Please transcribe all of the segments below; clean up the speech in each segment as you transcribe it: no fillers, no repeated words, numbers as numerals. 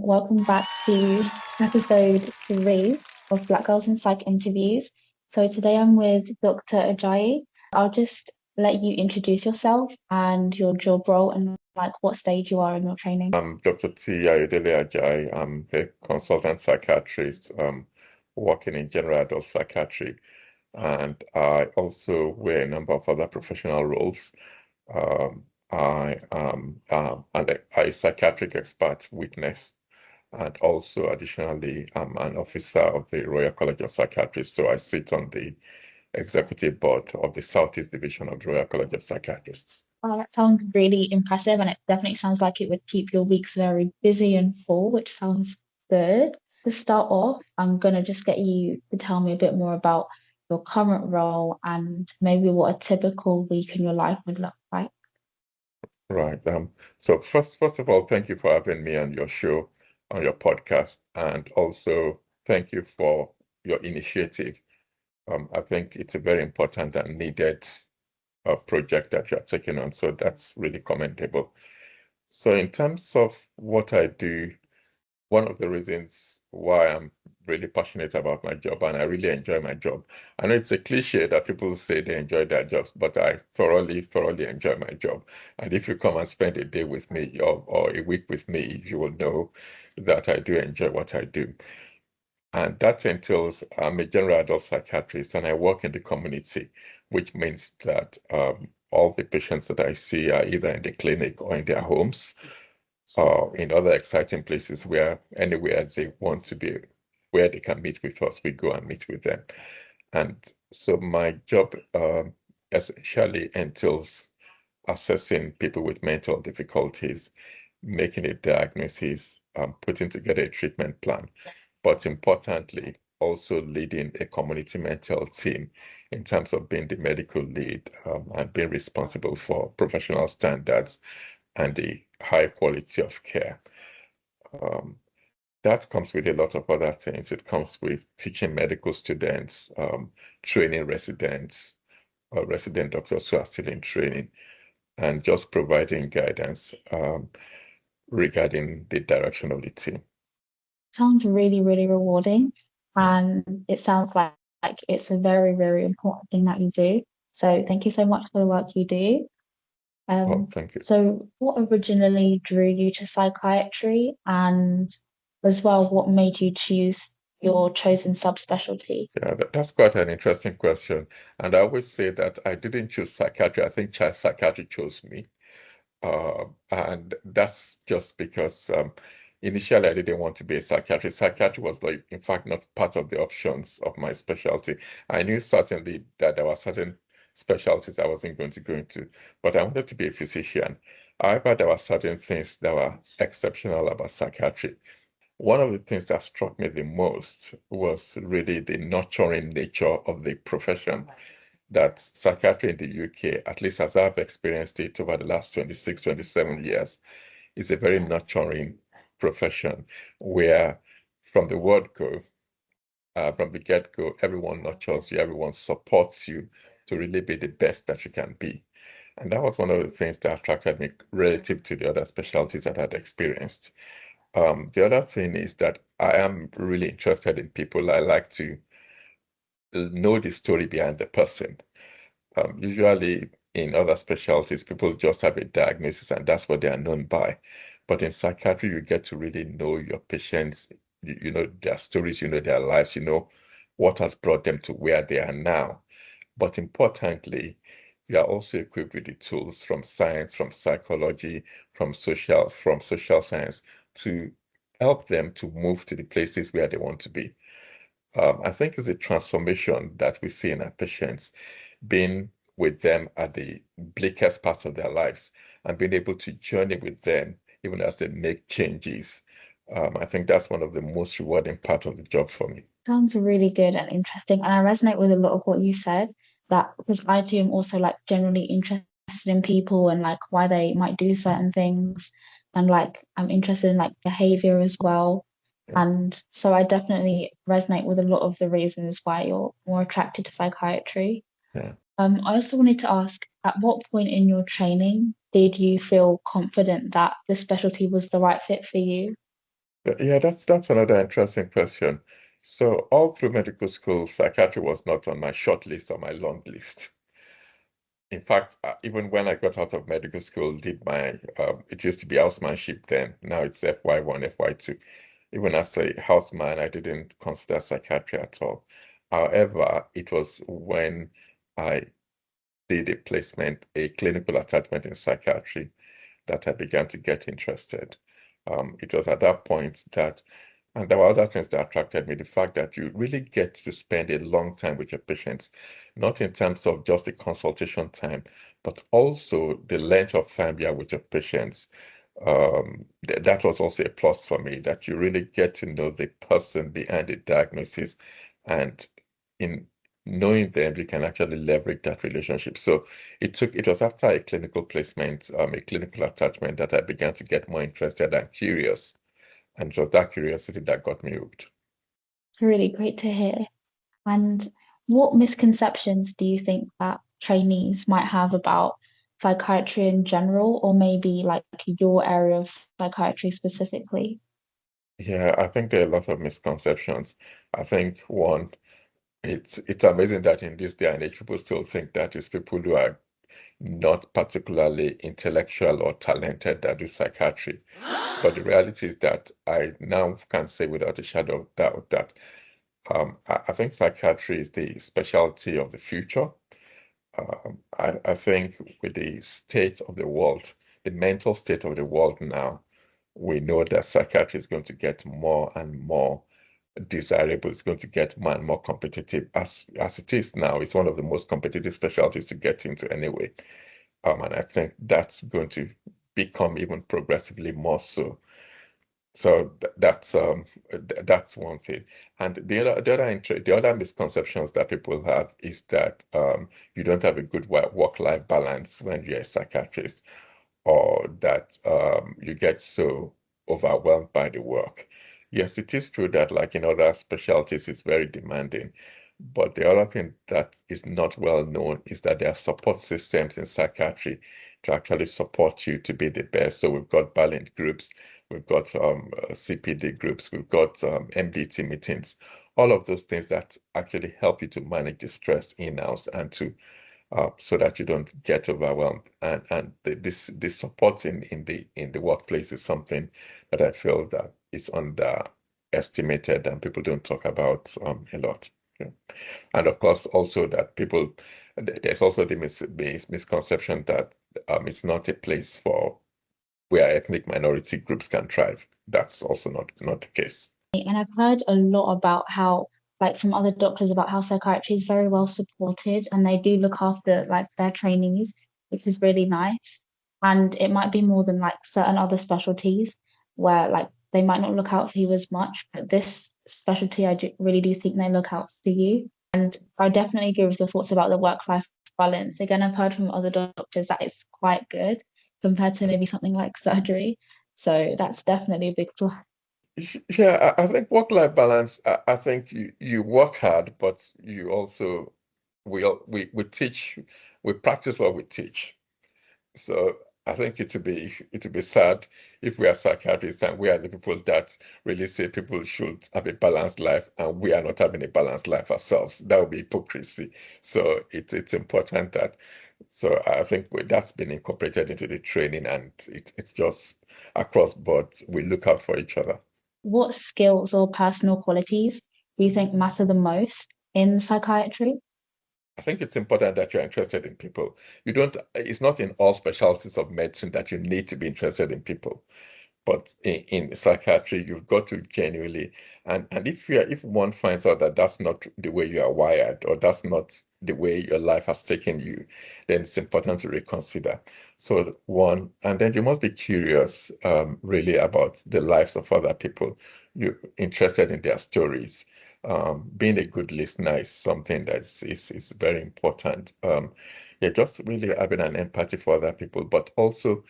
Welcome back to episode 3 of Black Girls in Psych interviews. So today I'm with Dr. Ajayi. I'll just let you introduce yourself and your job role and like what stage you are in your training. I'm Dr. Ajayi. I'm a consultant psychiatrist working in General Adult Psychiatry, and I also wear a number of other professional roles. I am a psychiatric expert witness, and also additionally, I'm an officer of the Royal College of Psychiatrists. So I sit on the executive board of the Southeast Division of the Royal College of Psychiatrists. Oh, that sounds really impressive, and it definitely sounds like it would keep your weeks very busy and full, which sounds good. To start off, I'm gonna just get you to tell me a bit more about your current role and maybe what a typical week in your life would look like. Right. So first of all, thank you for having me on your show, on your podcast, and also thank you for your initiative. I think it's a very important and needed project that you're taking on, so that's really commendable. So in terms of what I do, one of the reasons why I'm really passionate about my job and I really enjoy my job. I know it's a cliche that people say they enjoy their jobs, but I thoroughly enjoy my job. And if you come and spend a day with me or a week with me, you will know that I do enjoy what I do. And that entails I'm a general adult psychiatrist and I work in the community, which means that all the patients that I see are either in the clinic or in their homes or in other exciting places where anywhere they want to be, where they can meet with us, we go and meet with them. And so my job essentially entails assessing people with mental difficulties, making a diagnosis, putting together a treatment plan, but importantly, also leading a community mental team in terms of being the medical lead and being responsible for professional standards and the high quality of care. Um, that comes with a lot of other things. It comes with teaching medical students, training residents, resident doctors who are still in training, and just providing guidance regarding the direction of the team. Sounds really, really rewarding. And it sounds like it's a very, very important thing that you do. So thank you so much for the work you do. Oh, Um, thank you. so what originally drew you to psychiatry and as well what made you choose your chosen subspecialty? Yeah, that's quite an interesting question. And I always say that I didn't choose psychiatry. I think child psychiatry chose me. And that's just because initially I didn't want to be a psychiatrist. Psychiatry was like, in fact, not part of the options of my specialty. I knew certainly that there were certain specialties I wasn't going to go into, but I wanted to be a physician. However, there were certain things that were exceptional about psychiatry. One of the things that struck me the most was really the nurturing nature of the profession that psychiatry in the UK, at least as I've experienced it over the last 26, 27 years, is a very nurturing profession where from the word go, from the get-go, everyone nurtures you, everyone supports you to really be the best that you can be. And that was one of the things that attracted me relative to the other specialties that I'd experienced. The other thing is that I am really interested in people. I like to know the story behind the person. Usually in other specialties, people just have a diagnosis and that's what they are known by. But in psychiatry, you get to really know your patients, you know their stories, you know their lives, you know what has brought them to where they are now. But importantly, you are also equipped with the tools from science, from psychology, from social science to help them to move to the places where they want to be. I think it's a transformation that we see in our patients, being with them at the bleakest parts of their lives and being able to journey with them even as they make changes. I think that's one of the most rewarding parts of the job for me. Sounds really good and interesting. And I resonate with a lot of what you said, that because I too am also like generally interested in people and like why they might do certain things. And like I'm interested in like behavior as well. Yeah, And so I definitely resonate with a lot of the reasons why you're more attracted to psychiatry. yeah. I also wanted to ask, at what point in your training did you feel confident that the specialty was the right fit for you? Yeah, that's another interesting question. So all through medical school, psychiatry was not on my short list or my long list. In fact, even when I got out of medical school, did my it used to be housemanship then. Now it's FY1, FY2. Even as a houseman, I didn't consider psychiatry at all. However, it was when I did a placement, a clinical attachment in psychiatry, that I began to get interested. It was at that point that, and there were other things that attracted me, the fact that you really get to spend a long time with your patients, not in terms of just the consultation time, but also the length of time you are with your patients. That was also a plus for me, that you really get to know the person behind the diagnosis, and in knowing them, you can actually leverage that relationship. So it was after a clinical placement, a clinical attachment, that I began to get more interested and curious. And it was that curiosity that got me hooked. It's really great to hear. And what misconceptions do you think that trainees might have about psychiatry in general, or maybe like your area of psychiatry specifically? Yeah, I think there are a lot of misconceptions. I think one, it's amazing that in this day and age, people still think that it's people who are not particularly intellectual or talented that do psychiatry. But the reality is that I now can say without a shadow of doubt that I think psychiatry is the specialty of the future. I think with the state of the world, the mental state of the world now, we know that psychiatry is going to get more and more desirable. It's going to get more and more competitive as it is now. It's one of the most competitive specialties to get into anyway. And I think that's going to become even progressively more so. So that's one thing. And the other misconceptions that people have is that you don't have a good work-life balance when you're a psychiatrist, or that you get so overwhelmed by the work. Yes, it is true that, like in other specialties, it's very demanding. But the other thing that is not well known is that there are support systems in psychiatry to actually support you to be the best. So we've got Balint groups, we've got CPD groups, we've got MDT meetings, all of those things that actually help you to manage the stress in-house, and to so that you don't get overwhelmed. This support in the workplace is something that I feel that is underestimated and people don't talk about a lot. Yeah. And of course, also that people, there's also the misconception that it's not a place for where ethnic minority groups can thrive. That's also not the case. And I've heard a lot about how, like from other doctors, about how psychiatry is very well supported and they do look after like their trainees, which is really nice. And it might be more than like certain other specialties where like they might not look out for you as much, but this specialty, really do think they look out for you. And I definitely agree with your thoughts about the work-life balance. Again, I've heard from other doctors that it's quite good compared to maybe something like surgery. So that's definitely a big plus. Yeah, I think work-life balance, I think you work hard, but you also, we teach, we practice what we teach. So I think it would be sad if we are psychiatrists and we are the people that really say people should have a balanced life, and we are not having a balanced life ourselves. That would be hypocrisy. So it's important that, so I think that's been incorporated into the training, and it's just across board. We look out for each other. What skills or personal qualities do you think matter the most in psychiatry? I think it's important that you're interested in people. It's not in all specialties of medicine that you need to be interested in people. But in psychiatry, you've got to genuinely, and if one finds out that that's not the way you are wired, or that's not the way your life has taken you, then it's important to reconsider. So one, and then you must be curious, really about the lives of other people. You're interested in their stories. Being a good listener is something is very important. Yeah, just really having an empathy for other people, but also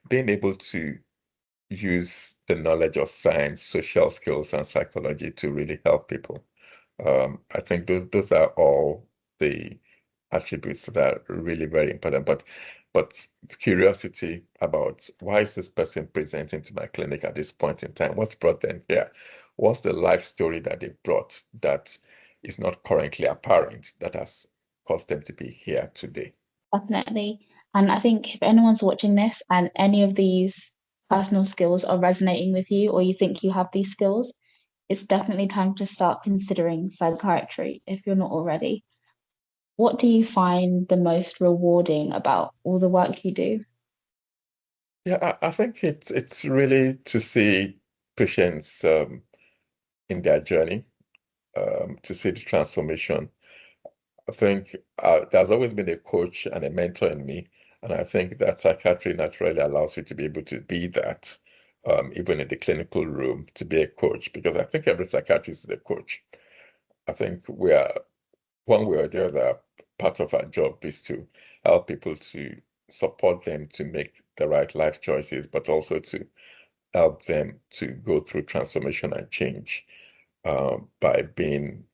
being able to use the knowledge of science, social skills, and psychology to really help people. I think those are all the attributes that are really very important. But but curiosity about why is this person presenting to my clinic at this point in time? What's brought them here? What's the life story that they brought that is not currently apparent that has caused them to be here today? Definitely. And I think if anyone's watching this and any of these personal skills are resonating with you, or you think you have these skills, it's definitely time to start considering psychiatry if you're not already. What do you find the most rewarding about all the work you do? Yeah, I think it's really to see patients in their journey, to see the transformation. I think there's always been a coach and a mentor in me, and I think that psychiatry naturally allows you to be able to be that, even in the clinical room, to be a coach, because I think every psychiatrist is a coach. I think we are, one way or the other, part of our job is to help people to support them to make the right life choices, but also to help them to go through transformation and change, by being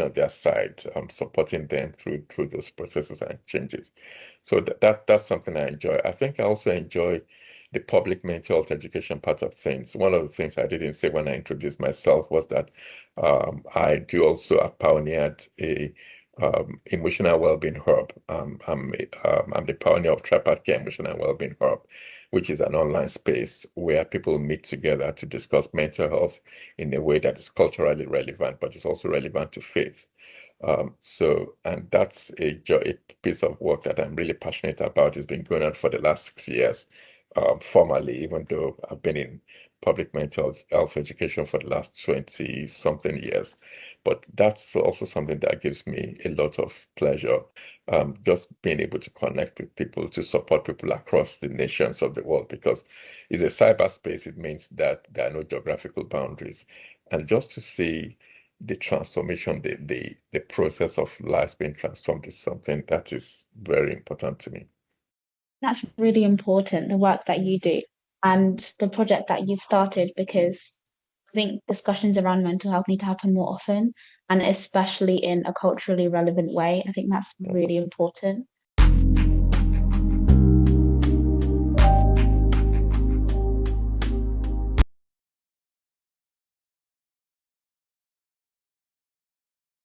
on their side, supporting them through those processes and changes. So that's something I enjoy. I think I also enjoy the public mental health education part of things. One of the things I didn't say when I introduced myself was that I do also have pioneered a emotional well-being hub. I'm the pioneer of Tripart Care Emotional Well-being Hub, which is an online space where people meet together to discuss mental health in a way that is culturally relevant, but is also relevant to faith. And that's a piece of work that I'm really passionate about. It's been going on for the last 6 years, formally, even though I've been in public mental health education for the last 20 something years. But that's also something that gives me a lot of pleasure, just being able to connect with people, to support people across the nations of the world, because it's a cyberspace. It means that there are no geographical boundaries. And just to see the transformation, the process of lives being transformed is something that is very important to me. That's really important, the work that you do and the project that you've started, because I think discussions around mental health need to happen more often and especially in a culturally relevant way. I think that's Mhm. really important.